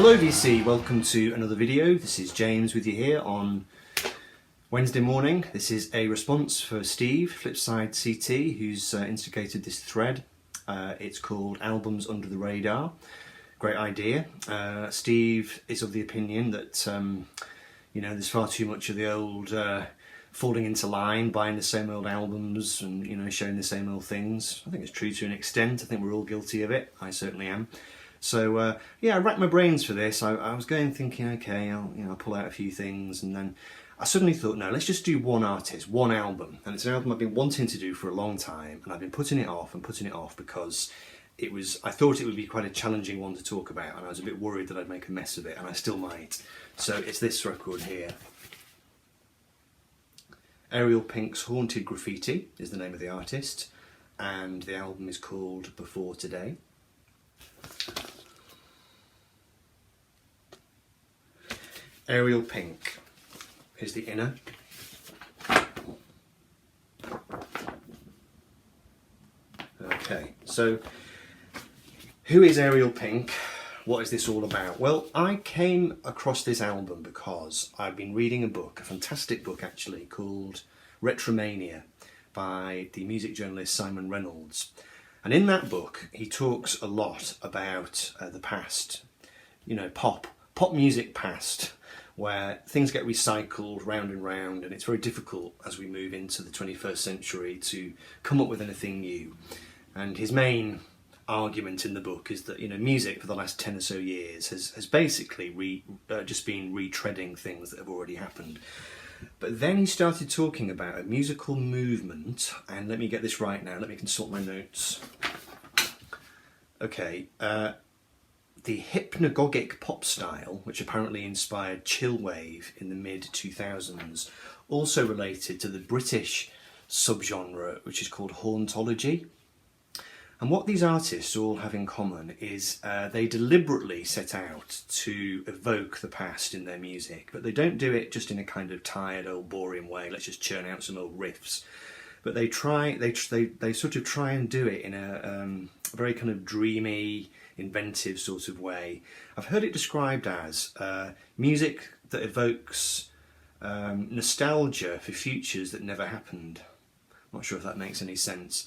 Hello VC, welcome to another video. This is James with you here on Wednesday morning. This is a response for Steve, Flipside CT, who's instigated this thread. It's called Albums Under the Radar. Great idea. Steve is of the opinion that you know, there's far too much of the old falling into line, buying the same old albums and, you know, showing the same old things. I think it's true to an extent. I think we're all guilty of it. I certainly am. So yeah, I racked my brains for this. I was going thinking, okay, I'll pull out a few things, and then I suddenly thought, no, let's just do one artist, one album. And it's an album I've been wanting to do for a long time, and I've been putting it off because I thought it would be quite a challenging one to talk about, and I was a bit worried that I'd make a mess of it, and I still might. So it's this record here. Ariel Pink's Haunted Graffiti is the name of the artist, and the album is called Before Today. Ariel Pink. Here's the inner. Okay, so who is Ariel Pink? What is this all about? Well, I came across this album because I've been reading a book, a fantastic book actually, called Retromania by the music journalist Simon Reynolds. And in that book, he talks a lot about the past, you know, pop music past, where things get recycled round and round, and it's very difficult as we move into the 21st century to come up with anything new. And his main argument in the book is that, you know, music for the last 10 or so years has basically just been retreading things that have already happened. But then he started talking about a musical movement, and let me get this right now, let me consult my notes. Okay, the hypnagogic pop style, which apparently inspired chillwave in the mid-2000s, also related to the British subgenre, which is called hauntology. And what these artists all have in common is they deliberately set out to evoke the past in their music, but they don't do it just in a kind of tired, old, boring way, let's just churn out some old riffs. But they sort of try and do it in a very kind of dreamy, inventive sort of way. I've heard it described as music that evokes nostalgia for futures that never happened. I'm not sure if that makes any sense.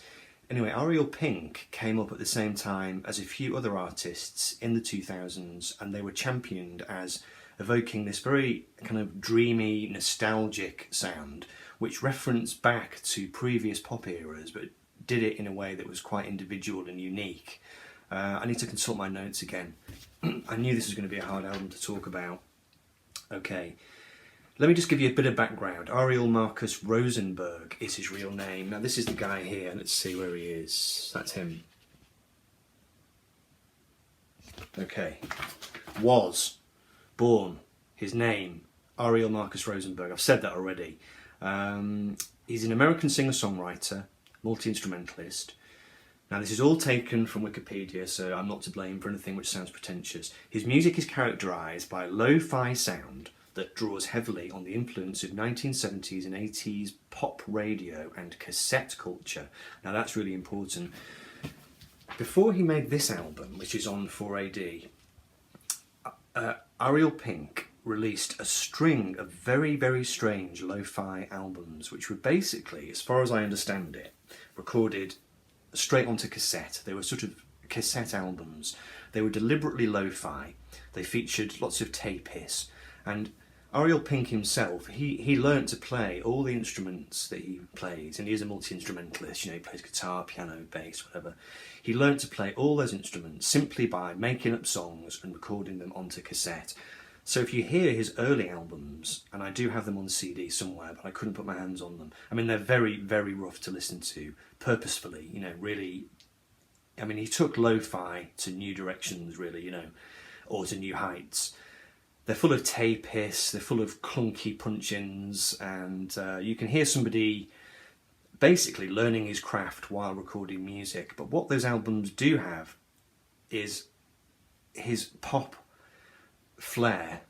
Anyway, Ariel Pink came up at the same time as a few other artists in the 2000s, and they were championed as evoking this very kind of dreamy, nostalgic sound, which referenced back to previous pop eras, but did it in a way that was quite individual and unique. I need to consult my notes again. I knew this was going to be a hard album to talk about. Okay, let me just give you a bit of background. Ariel Marcus Rosenberg is his real name. Now this is the guy here. Let's see where he is. That's him. Okay. Was born. His name, Ariel Marcus Rosenberg. I've said that already. He's an American singer-songwriter, multi-instrumentalist. Now this is all taken from Wikipedia, so I'm not to blame for anything which sounds pretentious. His music is characterised by lo-fi sound that draws heavily on the influence of 1970s and 80s pop radio and cassette culture. Now that's really important. Before he made this album, which is on 4AD, Ariel Pink released a string of very, very strange lo-fi albums, which were basically, as far as I understand it, recorded straight onto cassette. They were sort of cassette albums. They were deliberately lo-fi. They featured lots of tape hiss. And Ariel Pink himself, he learnt to play all the instruments that he plays, and he is a multi-instrumentalist, you know, he plays guitar, piano, bass, whatever. He learnt to play all those instruments simply by making up songs and recording them onto cassette. So if you hear his early albums, and I do have them on CD somewhere, but I couldn't put my hands on them. I mean, they're very, very rough to listen to, purposefully, you know, really. I mean, he took lo-fi to new directions, really, you know, or to new heights. They're full of tape hiss, they're full of clunky punch-ins, and you can hear somebody basically learning his craft while recording music. But what those albums do have is his pop flair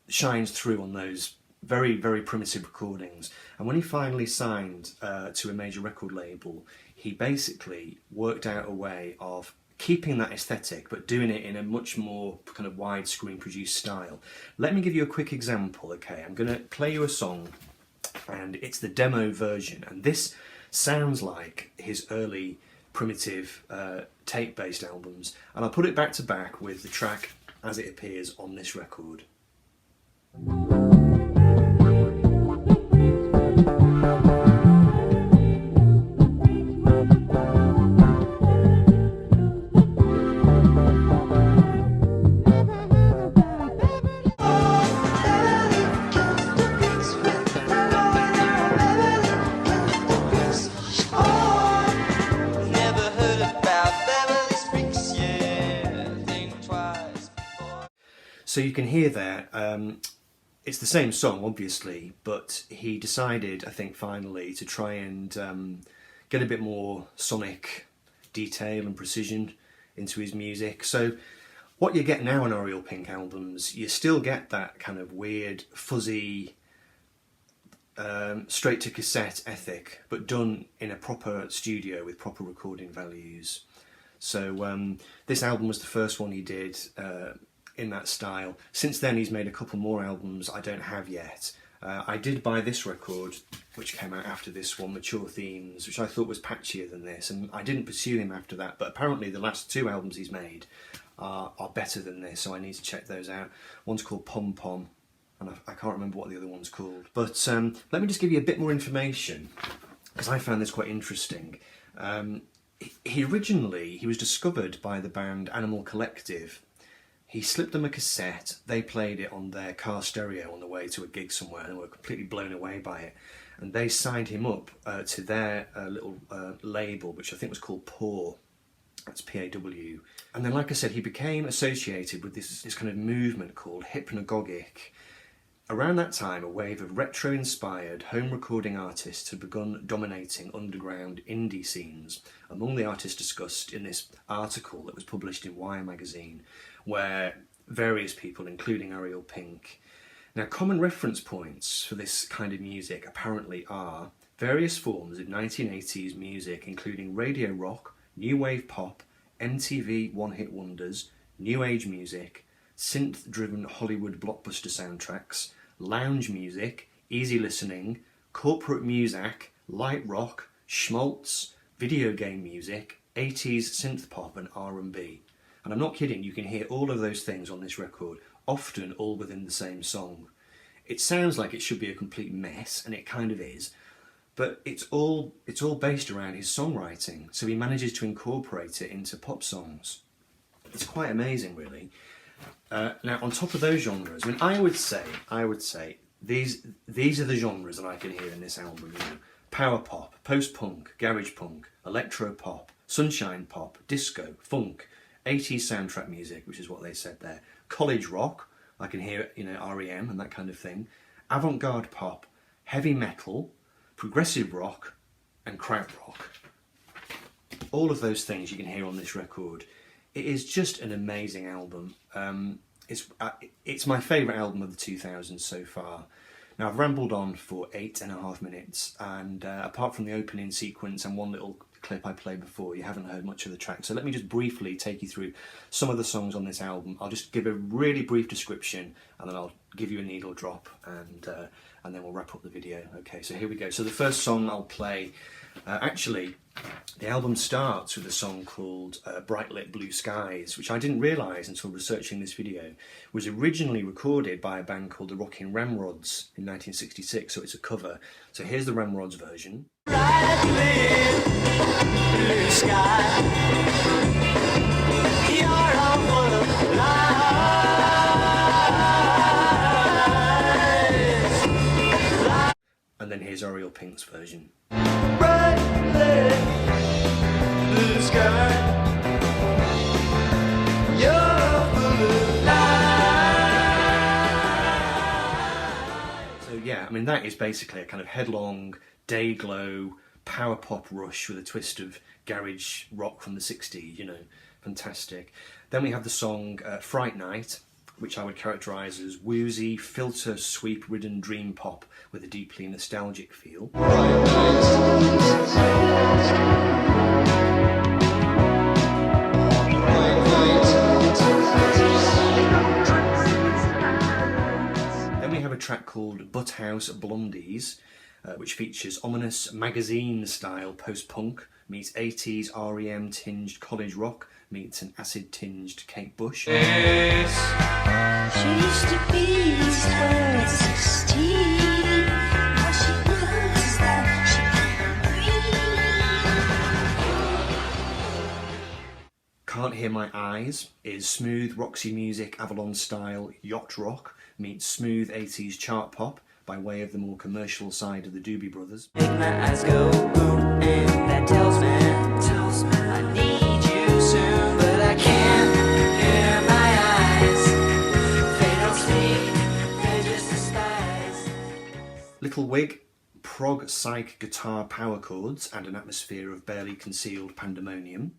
shines through on those very, very primitive recordings. And when he finally signed to a major record label, he basically worked out a way of keeping that aesthetic but doing it in a much more kind of widescreen produced style. Let me give you a quick example, okay? I'm going to play you a song, and it's the demo version, and this sounds like his early primitive tape-based albums, and I'll put it back to back with the track as it appears on this record. So you can hear there, it's the same song obviously, but he decided, I think finally, to try and get a bit more sonic detail and precision into his music. So what you get now on Ariel Pink albums, you still get that kind of weird, fuzzy, straight to cassette ethic, but done in a proper studio with proper recording values. So this album was the first one he did in that style. Since then he's made a couple more albums I don't have yet. I did buy this record, which came out after this one, Mature Themes, which I thought was patchier than this, and I didn't pursue him after that, but apparently the last two albums he's made are better than this, so I need to check those out. One's called Pom Pom, and I can't remember what the other one's called. But let me just give you a bit more information, because I found this quite interesting. He was discovered by the band Animal Collective. He slipped them a cassette, they played it on their car stereo on the way to a gig somewhere and were completely blown away by it. And they signed him up to their little label, which I think was called PAW. That's P-A-W. And then, like I said, he became associated with this kind of movement called hypnagogic. Around that time, a wave of retro-inspired home recording artists had begun dominating underground indie scenes. Among the artists discussed in this article that was published in Wire magazine, where various people, including Ariel Pink. Now, common reference points for this kind of music apparently are various forms of 1980s music, including radio rock, new wave pop, MTV one-hit wonders, new age music, synth-driven Hollywood blockbuster soundtracks, lounge music, easy listening, corporate music, light rock, schmaltz, video game music, 80s synth pop and R&B. And I'm not kidding, you can hear all of those things on this record, often all within the same song. It sounds like it should be a complete mess, and it kind of is, but it's all based around his songwriting, so he manages to incorporate it into pop songs. It's quite amazing, really. Now, on top of those genres, I mean, I would say these are the genres that I can hear in this album. You know, power pop, post-punk, garage punk, electro pop, sunshine pop, disco, funk, 80s soundtrack music, which is what they said there, college rock, I can hear, you know, REM and that kind of thing, avant-garde pop, heavy metal, progressive rock, and krautrock. All of those things you can hear on this record. It is just an amazing album. It's my favourite album of the 2000s so far. Now, I've rambled on for 8.5 minutes, and apart from the opening sequence and one little clip I played before, you haven't heard much of the track. So let me just briefly take you through some of the songs on this album. I'll just give a really brief description, and then I'll give you a needle drop, and then we'll wrap up the video. Okay, so here we go. So the first song I'll play, actually, the album starts with a song called Bright Lit Blue Skies, which I didn't realise until researching this video, was originally recorded by a band called the Rockin' Ramrods in 1966, so it's a cover. So here's the Ramrods version. Bright lit blue sky, you're all full of lies. And then here's Ariel Pink's version. Bright lit blue sky, you're full of lies. So yeah, I mean, that is basically a kind of headlong, day glow, power pop rush with a twist of garage rock from the 60s, you know, fantastic. Then we have the song Fright Night, which I would characterise as woozy, filter sweep ridden dream pop with a deeply nostalgic feel. Then we have a track called Butt House Blondies, which features ominous magazine-style post-punk meets 80s REM tinged college rock meets an acid-tinged Kate Bush. Yes. She used to be this way at 16. Now she knows that she can't breathe. Can't Hear My Eyes is smooth Roxy Music Avalon-style yacht rock meets smooth 80s chart pop by way of the more commercial side of the Doobie Brothers. Make my eyes go boom, and that tells me I need you soon, but I can't hear my eyes. They don't speak, they just despise. Little Wig, prog psych guitar power chords and an atmosphere of barely concealed pandemonium.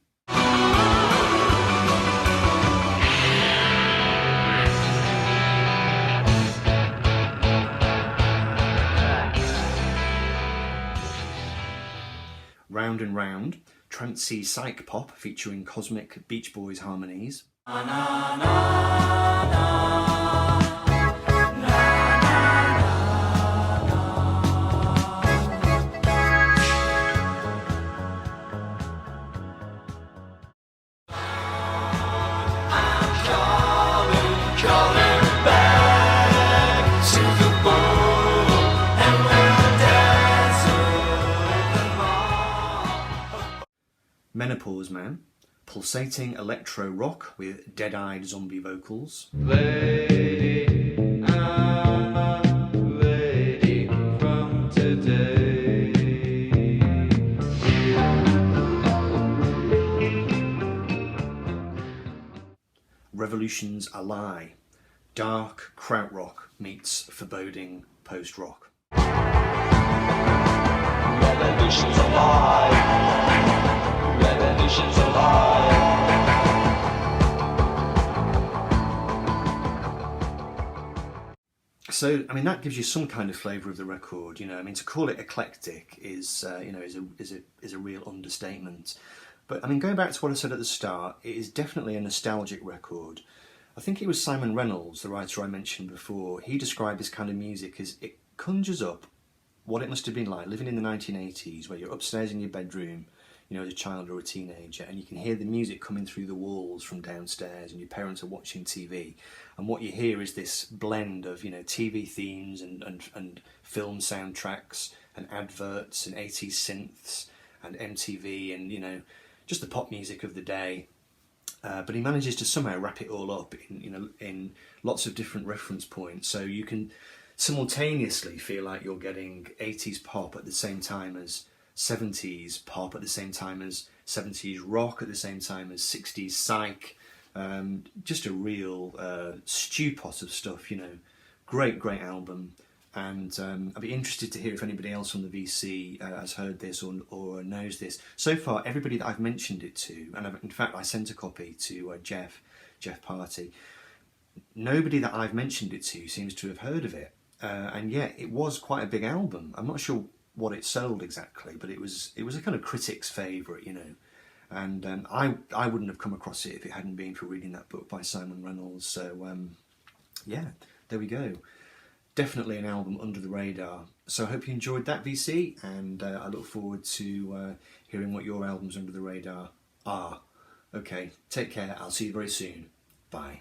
Round and Round, trancey psych pop featuring cosmic Beach Boys harmonies. Menopause Man, pulsating electro rock with dead-eyed zombie vocals. Lady, I'm a lady from today. Revolution's a Lie, dark krautrock meets foreboding post-rock. Revolution's a lie. Revolution's a lie. So, I mean, that gives you some kind of flavour of the record, you know. I mean, to call it eclectic is a real understatement. But I mean, going back to what I said at the start, it is definitely a nostalgic record. I think it was Simon Reynolds, the writer I mentioned before. He described this kind of music as it conjures up what it must have been like living in the 1980s, where you're upstairs in your bedroom, you know, as a child or a teenager, and you can hear the music coming through the walls from downstairs, and your parents are watching TV, and what you hear is this blend of, you know, TV themes and film soundtracks and adverts and 80s synths and MTV and, you know, just the pop music of the day. But he manages to somehow wrap it all up in, you know, in lots of different reference points, so you can simultaneously feel like you're getting 80s pop at the same time as 70s pop, at the same time as 70s rock, at the same time as 60s psych. Just a real stew pot of stuff, you know. Great album. And I'd be interested to hear if anybody else on the VC has heard this or knows this. So far, everybody that I've mentioned it to, and in fact I sent a copy to Jeff Party, nobody that I've mentioned it to seems to have heard of it. And yet it was quite a big album. I'm not sure what it sold exactly, but it was a kind of critic's favourite, you know. And I wouldn't have come across it if it hadn't been for reading that book by Simon Reynolds. So yeah, there we go. Definitely an album under the radar. So I hope you enjoyed that, VC, and I look forward to hearing what your albums under the radar are. Okay, take care. I'll see you very soon. Bye.